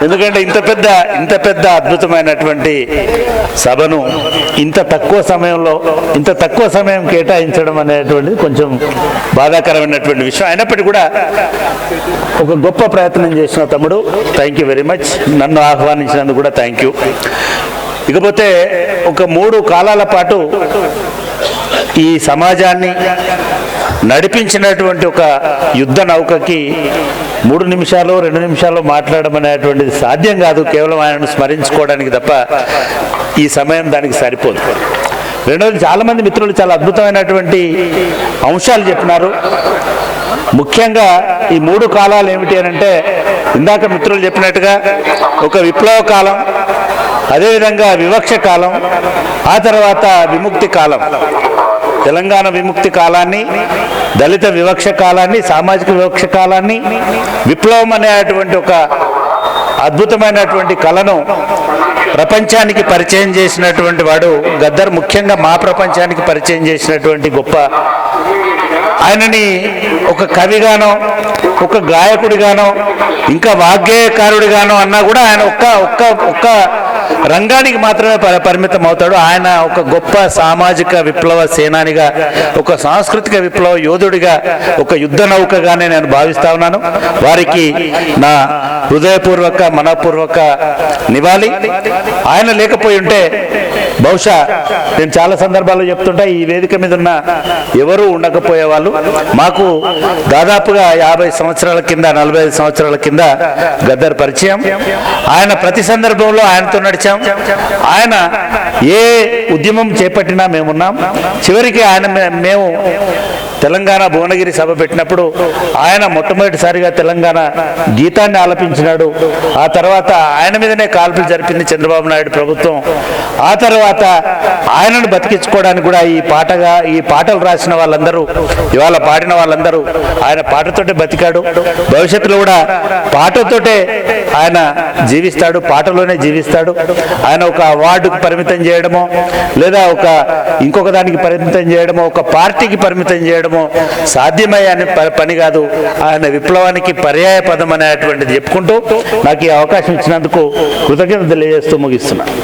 ఎందుకంటే ఇంత పెద్ద అద్భుతమైనటువంటి సభను ఇంత తక్కువ సమయం కేటాయించడం అనేటువంటిది కొంచెం బాధాకరమైనటువంటి విషయం. అయినప్పటికీ కూడా ఒక గొప్ప ప్రయత్నం చేసిన తమ్ముడు, థ్యాంక్ యూ వెరీ మచ్. నన్ను ఆహ్వానించినందుకు కూడా థ్యాంక్ యూ. ఇకపోతే ఒక 3 కాలాల పాటు ఈ సమాజాన్ని నడిపించినటువంటి ఒక యుద్ధ నౌకకి 3 నిమిషాలు 2 నిమిషాలు మాట్లాడడం అనేటువంటిది సాధ్యం కాదు, కేవలం ఆయనను స్మరించుకోవడానికి తప్ప ఈ సమయం దానికి సరిపోదు. రెండవది, చాలామంది మిత్రులు చాలా అద్భుతమైనటువంటి అంశాలు చెప్పినారు. ముఖ్యంగా ఈ 3 కాలాలు ఏమిటి అని అంటే, ఇందాక మిత్రులు చెప్పినట్టుగా ఒక విప్లవ కాలం, అదేవిధంగా వివక్ష కాలం, ఆ తర్వాత విముక్తి కాలం. తెలంగాణ విముక్తి కాలాన్ని, దళిత వివక్ష కాలాన్ని, సామాజిక వివక్ష కాలాన్ని, విప్లవం అనేటువంటి ఒక అద్భుతమైనటువంటి కళను ప్రపంచానికి పరిచయం చేసినటువంటి వాడు గద్దర్. ముఖ్యంగా మా ప్రపంచానికి పరిచయం చేసినటువంటి గొప్ప ఆయనని ఒక కవిగానో, ఒక గాయకుడిగానో, ఇంకా వాగ్గేయకారుడిగానో అన్నా కూడా ఆయన ఒక్క రంగానికి మాత్రమే పరిమితం అవుతాడు. ఆయన ఒక గొప్ప సామాజిక విప్లవ సేనానిగా, ఒక సాంస్కృతిక విప్లవ యోధుడిగా, ఒక యుద్ధ నౌకగానే నేను భావిస్తా ఉన్నాను. వారికి నా హృదయపూర్వక మనపూర్వక నివాళి. ఆయన లేకపోయి ఉంటే బహుశా నేను చాలా సందర్భాల్లో చెప్తుంటా, ఈ వేదిక మీద ఉన్న ఎవరూ ఉండకపోయేవాళ్ళు. మాకు దాదాపుగా 50 సంవత్సరాల కింద, 45 సంవత్సరాల కింద గద్దర్ పరిచయం. ఆయన ప్రతి సందర్భంలో ఆయనతో నడిచాం. ఆయన ఏ ఉద్యమం చేపట్టినా మేమున్నాం. చివరికి మేము తెలంగాణ భువనగిరి సభ పెట్టినప్పుడు ఆయన మొట్టమొదటిసారిగా తెలంగాణ గీతాన్ని ఆలపించినాడు. ఆ తర్వాత ఆయన మీదనే కాల్పులు జరిపింది చంద్రబాబు నాయుడు ప్రభుత్వం. ఆ తర్వాత ఆయనను బతికించుకోవడానికి కూడా ఈ పాటలు రాసిన వాళ్ళందరూ, ఇవాళ పాడిన వాళ్ళందరూ ఆయన పాటతోటే బతికాడు. భవిష్యత్తులో కూడా పాటతోటే ఆయన జీవిస్తాడు, పాటలోనే జీవిస్తాడు. ఆయన ఒక అవార్డుకు పరిమితం చేయడమో, లేదా ఇంకొక దానికి పరిమితం చేయడమో, ఒక పార్టీకి పరిమితం చేయడమో సాధ్యమయ్యే పని కాదు. ఆయన విప్లవానికి పర్యాయ పదం అనేటువంటిది చెప్పుకుంటూ నాకు ఈ అవకాశం ఇచ్చినందుకు కృతజ్ఞతలు తెలియజేస్తూ ముగిస్తున్నా.